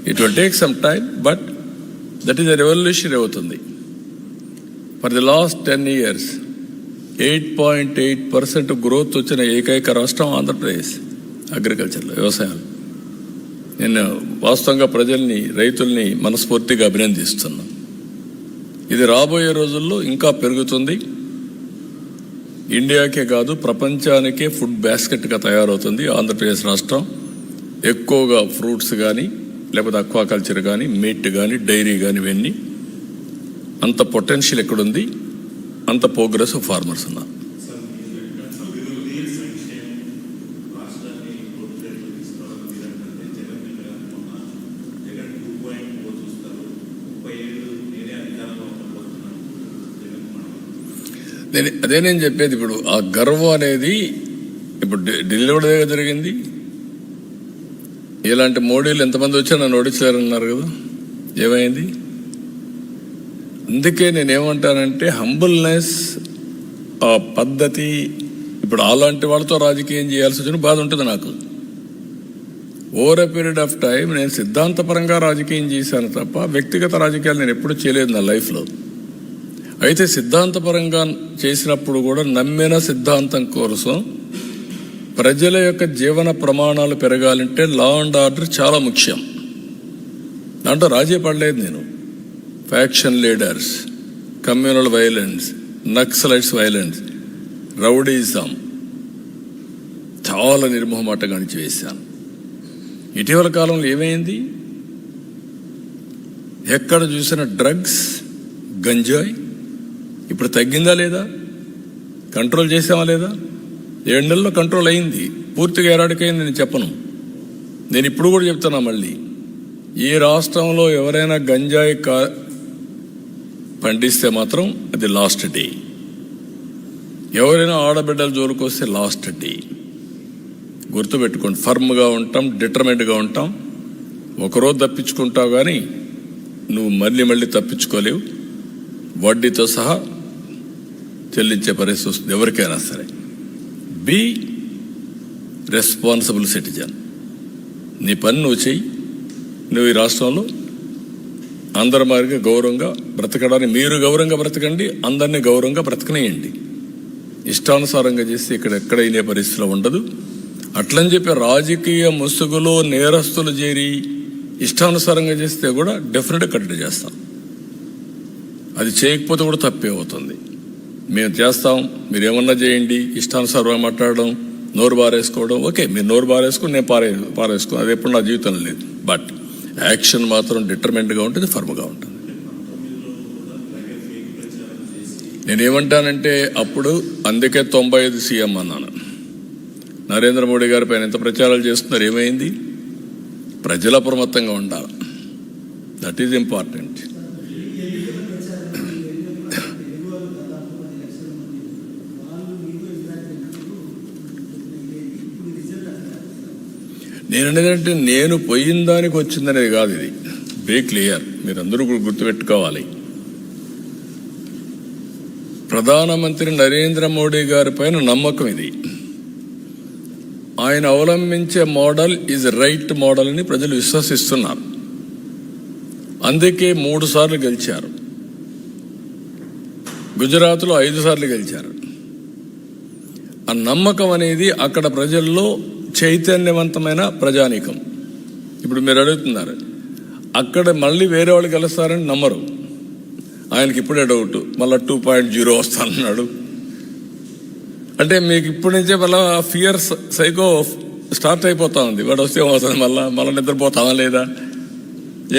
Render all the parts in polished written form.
It will take some time, but that is a revolution అవుతుంది. For the last 10 years 8.8% growth వచ్చిన ఏకైక రాష్ట్రం ఆంధ్రప్రదేశ్ అగ్రికల్చర్లో, వ్యవసాయం. నేను వాస్తవంగా ప్రజల్ని, రైతుల్ని మనస్ఫూర్తిగా అభినందిస్తున్నాను. ఇది రాబోయే రోజుల్లో ఇంకా పెరుగుతుంది. ఇండియాకే కాదు, ప్రపంచానికే ఫుడ్ బాస్కెట్గా తయారవుతుంది ఆంధ్రప్రదేశ్ రాష్ట్రం. ఎక్కువగా ఫ్రూట్స్ కానీ, లేకపోతే అక్వాకల్చర్ కానీ, మీట్ కానీ, డైరీ కానీ, ఇవన్నీ అంత పొటెన్షియల్ ఎక్కడుంది, అంత ప్రోగ్రెస్ ఫార్మర్స్ ఉన్నారు. అదే నేను చెప్పేది. ఇప్పుడు ఆ గర్వం అనేది ఇప్పుడు ఢిల్లీ కూడా జరిగింది. ఇలాంటి మోడీలు ఎంతమంది వచ్చా నన్ను ఓడించలేరన్నారు కదా, ఏమైంది? అందుకే నేనేమంటానంటే హంబుల్నెస్, ఆ పద్ధతి. ఇప్పుడు అలాంటి వాళ్ళతో రాజకీయం చేయాల్సి వచ్చిన బాధ ఉంటుంది నాకు. Over a period of time నేను సిద్ధాంతపరంగా రాజకీయం చేశాను తప్ప వ్యక్తిగత రాజకీయాలు నేను ఎప్పుడూ చేయలేదు నా లైఫ్లో. అయితే సిద్ధాంతపరంగా చేసినప్పుడు కూడా నమ్మిన సిద్ధాంతం కోసం ప్రజల యొక్క జీవన ప్రమాణాలు పెరగాలంటే లా అండ్ ఆర్డర్ చాలా ముఖ్యం. దాంట్లో రాజీ పడలేదు నేను. Faction leaders, communal violence, Naxalites violence, rowdyism చాలా నిర్మోహమాటంగా అణిచివేశాను. ఇటీవల కాలంలో ఏమైంది? ఎక్కడ చూసిన డ్రగ్స్, గంజాయి. ఇప్పుడు తగ్గిందా లేదా? కంట్రోల్ చేసామా లేదా? 7 నెలల్లో కంట్రోల్ అయింది. పూర్తిగా ఎరాడికైంది నేను చెప్పను. నేను ఇప్పుడు కూడా చెప్తున్నా మళ్ళీ, ఈ రాష్ట్రంలో ఎవరైనా గంజాయి పండిస్తే మాత్రం అది లాస్ట్ డే. ఎవరైనా ఆడబిడ్డల జోలికి వస్తే లాస్ట్ డే. గుర్తుపెట్టుకోండి, ఫర్మ్గా ఉంటాం, డిటర్మెంట్గా ఉంటాం. ఒకరోజు తప్పించుకుంటావు కానీ నువ్వు మళ్ళీ తప్పించుకోలేవు. వడ్డీతో సహా చెల్లించే పరిస్థితి వస్తుంది ఎవరికైనా సరే. Be responsible citizen. నీ పని నువ్వు చెయ్యి. నువ్వు ఈ రాష్ట్రంలో అందరి మాదిరిగా గౌరవంగా బ్రతకడానికి, మీరు గౌరవంగా బ్రతకండి, అందరినీ గౌరవంగా బ్రతకనేయండి. ఇష్టానుసారంగా చేస్తే ఇక్కడ ఎక్కడ అయినే పరిస్థితిలో ఉండదు. అట్లని చెప్పి రాజకీయ ముసుగులో నేరస్తులు చేరి ఇష్టానుసారంగా చేస్తే కూడా డెఫినెట్గా కట్టడి చేస్తాం. అది చేయకపోతే కూడా తప్పే అవుతుంది. మేము చేస్తాం, మీరేమన్నా చేయండి. ఇష్టానుసారంగా మాట్లాడడం, నోరు బారేసుకోవడం, ఓకే, మీరు నోరు బారేసుకుని నేను పారేసుకో, అది ఎప్పుడు నా జీవితంలో లేదు. బట్ యాక్షన్ మాత్రం డిటర్మెంట్గా ఉంటుంది, ఫర్మ్గా ఉంటుంది. నేనేమంటానంటే అప్పుడు అందుకే 95 సీఎం అన్నాను. నరేంద్ర మోడీ గారి పైన ఎంత ప్రచారాలు చేస్తున్నారు, ఏమైంది? ప్రజల అప్రమత్తంగా ఉండాలి. That is important. నేననేదంటే నేను పోయిన దానికి వచ్చిందనేది కాదు. ఇది బీ క్లియర్, మీరందరూ గుర్తుపెట్టుకోవాలి. ప్రధానమంత్రి నరేంద్ర మోడీ గారి పైన నమ్మకం ఇది. ఆయన అవలంబించే మోడల్ ఈజ్ రైట్ మోడల్ అని ప్రజలు విశ్వసిస్తున్నారు. అందుకే 3 సార్లు గెలిచారు. గుజరాత్లో 5 సార్లు గెలిచారు. ఆ నమ్మకం అనేది అక్కడ ప్రజల్లో చైతన్యవంతమైన ప్రజానీకం. ఇప్పుడు మీరు అడుగుతున్నారు, అక్కడ మళ్ళీ వేరే వాళ్ళు గెలుస్తారని నమ్మరు. ఆయనకి ఇప్పుడే డౌట్, మళ్ళీ 2.0 వస్తానన్నాడు. అంటే మీకు ఇప్పటి నుంచే మళ్ళీ ఫియర్ సైకో స్టార్ట్ అయిపోతా ఉంది. వాడు వస్తే ఏమవుతుంది, మళ్ళీ నిద్రపోతావా లేదా,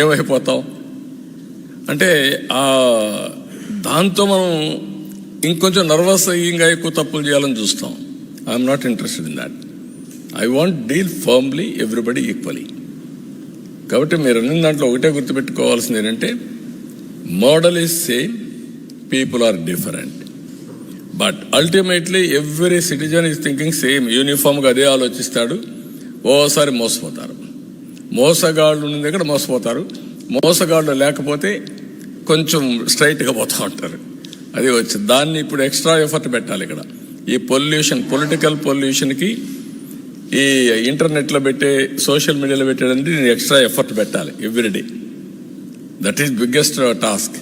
ఏమైపోతాం అంటే దాంతో మనం ఇంకొంచెం నర్వస్ అయ్యి ఇంకా ఎక్కువ తప్పులు చేయాలని చూస్తాం. I'm not interested in that. I want deal firmly everybody equally. కాబట్టి మీరు అన్ని దాంట్లో ఒకటే గుర్తుపెట్టుకోవాల్సింది ఏంటంటే, model is same, people are different, but ultimately every citizen is thinking same. యూనిఫామ్గా అదే ఆలోచిస్తాడు. ఓసారి మోసపోతారు. మోసగాళ్ళు ఉన్న దగ్గర మోసపోతారు. మోసగాళ్ళు లేకపోతే కొంచెం స్ట్రైట్గా పోతూ ఉంటారు. అది వచ్చింది. దాన్ని ఇప్పుడు ఎక్స్ట్రా ఎఫర్ట్ పెట్టాలి. ఇక్కడ ఈ పొల్యూషన్, పొలిటికల్ పొల్యూషన్కి ఈ ఇంటర్నెట్లో పెట్టే సోషల్ మీడియాలో పెట్టాడంటే నేను ఎక్స్ట్రా ఎఫర్ట్ పెట్టాలి everyday. That is biggest task.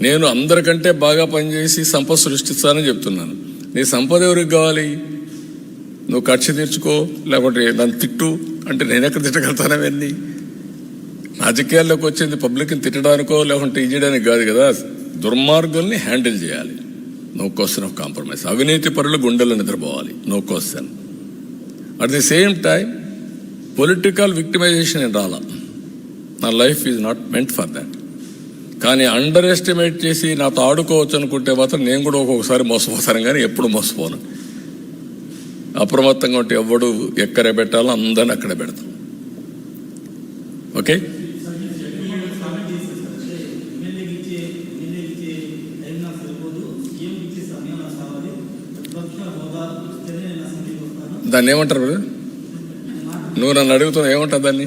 నేను అందరికంటే బాగా పనిచేసి సంపద సృష్టిస్తానని చెప్తున్నాను. నీ సంపద ఎవరికి కావాలి? నువ్వు కక్ష తీర్చుకో, లేకపోతే నన్ను తిట్టు అంటే నేను ఎక్కడ తిట్టగలుగుతానవన్నీ? రాజకీయాల్లోకి వచ్చింది పబ్లిక్ని తిట్టడానికో లేకుంటే ఇయ్యడానికి కాదు కదా. దుర్మార్గుల్ని హ్యాండిల్ చేయాలి. No question of compromise. అవినీతి పరులు గుండెల్లో నిద్రపోవాలి. No question. At the same time political victimization ఏం రాలా. నా life is not meant for that. కానీ అండర్ ఎస్టిమేట్ చేసి నాతో ఆడుకోవచ్చు అనుకుంటే మాత్రం నేను కూడా ఒక్కొక్కసారి మోసపోతాను, కానీ ఎప్పుడు మోసపోను. అప్రమత్తంగా ఉంటే ఎవడు ఎక్కడ పెట్టాలో అందరిని అక్కడ పెడతాం. ఓకే. దాన్ని ఏమంటారు? నువ్వు నన్ను అడుగుతున్నావు ఏమంటావు దాన్ని?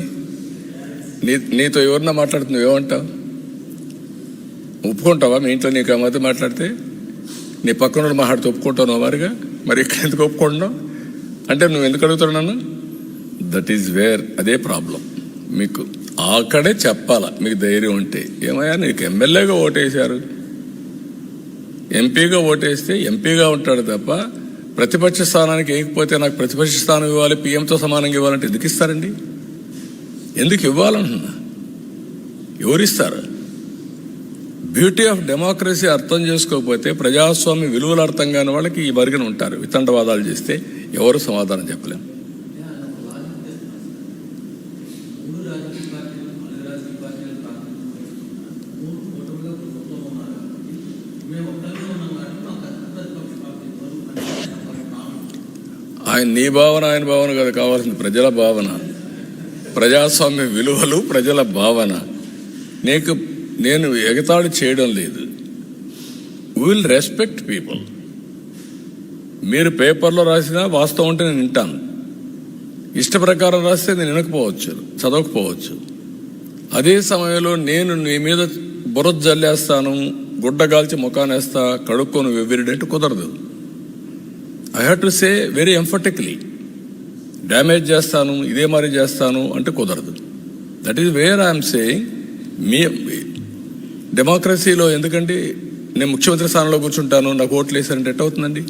నీతో ఎవరన్నా మాట్లాడుతున్నావు ఏమంటావు? ఒప్పుకుంటావా? మీ ఇంట్లో నీకు ఆ మధ్య మాట్లాడితే నీ పక్కన మాట్లాడితే ఒప్పుకుంటావు మరిగా? మరి ఇక్కడ ఎందుకు ఒప్పుకుంటున్నావు అంటే నువ్వు ఎందుకు అడుగుతావు నన్ను? దట్ ఈజ్ వేర్ అదే ప్రాబ్లం. మీకు అక్కడే చెప్పాలా మీకు ధైర్యం ఉంటే. ఏమయ్యా నీకు ఎమ్మెల్యేగా ఓటేశారు, ఎంపీగా ఓటేస్తే ఎంపీగా ఉంటాడు తప్ప ప్రతిపక్ష స్థానానికి వేయకపోతే నాకు ప్రతిపక్ష స్థానం ఇవ్వాలి, పీఎంతో సమానంగా ఇవ్వాలంటే ఎందుకు ఇస్తారండి? ఎందుకు ఇవ్వాలంటున్నా? ఎవరిస్తారు? బ్యూటీ ఆఫ్ డెమోక్రసీ అర్థం చేసుకోకపోతే, ప్రజాస్వామ్య విలువలు అర్థం కాని వాళ్ళకి ఈ మరిగిన ఉంటారు. వితండవాదాలు చేస్తే ఎవరు సమాధానం చెప్పలేము. ఆయన నీ భావన ఆయన భావన కాదు కావాల్సింది, ప్రజల భావన, ప్రజాస్వామ్య విలువలు, ప్రజల భావన. నేను ఎగతాళి చేయడం లేదు. Will respect people. మీరు పేపర్లో రాసినా వాస్తవం ఉంటే నేను వింటాను. ఇష్ట ప్రకారం రాస్తే నేను వినకపోవచ్చు, చదవకపోవచ్చు. అదే సమయంలో నేను నీ మీద బురద జల్లేస్తాను, గుడ్డగాల్చి ముఖానేస్తా, కడుక్కొని ఎవ్రీడే కుదరదు. I have to say very emphatically. Damage చేస్తాను, ఇదే మరి చేస్తాను అంటే కుదరదు. That is where I'm saying. మీ డెమోక్రసీలో ఎందుకంటే నేను ముఖ్యమంత్రి స్థానంలో కూర్చుంటాను, నాకు ఓట్లు వేసారంటే ఎట్ అవుతుందండి?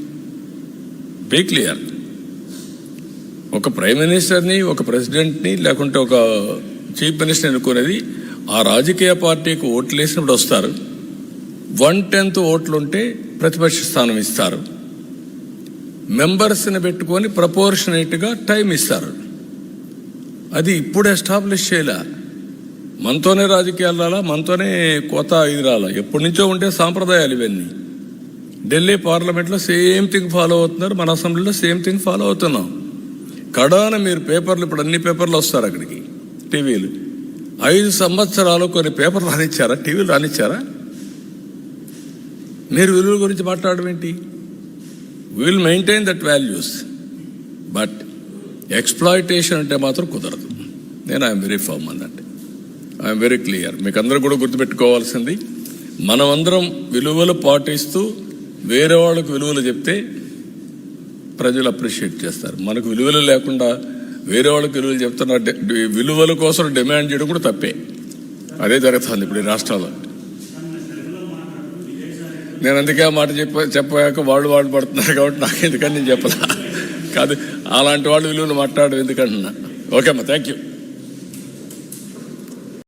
Be clear. ఒక ప్రైమ్ మినిస్టర్ని, ఒక ప్రెసిడెంట్ని, లేకుంటే ఒక చీఫ్ మినిస్టర్ని ఎన్నుకునేది ఆ రాజకీయ పార్టీకి ఓట్లు వేసినప్పుడు వస్తారు. 1/10 ఓట్లుంటే ప్రతిపక్ష స్థానం ఇస్తారు. మెంబర్స్ని పెట్టుకొని ప్రపోర్షనేట్గా టైం ఇస్తారు. అది ఇప్పుడు ఎస్టాబ్లిష్ చేయలే. మనతోనే రాజకీయాలు రాలా, మనతోనే కొత్త ఇది రాలా. ఎప్పటి నుంచో ఉంటే సాంప్రదాయాలు ఇవన్నీ. ఢిల్లీ పార్లమెంట్లో సేమ్ థింగ్ ఫాలో అవుతున్నారు, మన అసెంబ్లీలో సేమ్ థింగ్ ఫాలో అవుతున్నాం. కడాన మీరు పేపర్లు, ఇప్పుడు అన్ని పేపర్లు వస్తారు అక్కడికి, టీవీలు. 5 సంవత్సరాలు కొన్ని పేపర్లు రానిచ్చారా? టీవీలు రానిచ్చారా? మీరు విలువల గురించి మాట్లాడడం ఏంటి? Will maintain that values, but exploitation అంటే మాత్రం కుదరదు. నేను ఐఎమ్ వెరీ ఫర్మ్ అన్నట్టు. I'm very clear. మీకు అందరూ కూడా గుర్తుపెట్టుకోవాల్సింది, మనమందరం విలువలు పాటిస్తూ వేరే వాళ్ళకు విలువలు చెప్తే ప్రజలు అప్రిషియేట్ చేస్తారు. మనకు విలువలు లేకుండా వేరే వాళ్ళకి విలువలు చెప్తున్న విలువల కోసం డిమాండ్ చేయడం కూడా తప్పే. అదే జరుగుతుంది ఇప్పుడు ఈ రాష్ట్రాల్లో. నేను అందుకే ఆ మాట చెప్పాక వాళ్ళు పడుతున్నారు కాబట్టి నాకు ఎందుకని నేను చెప్పలా. కాదు, అలాంటి వాళ్ళు విలువలు మాట్లాడడం ఎందుకంటున్నా. ఓకే అమ్మా, థ్యాంక్ యూ.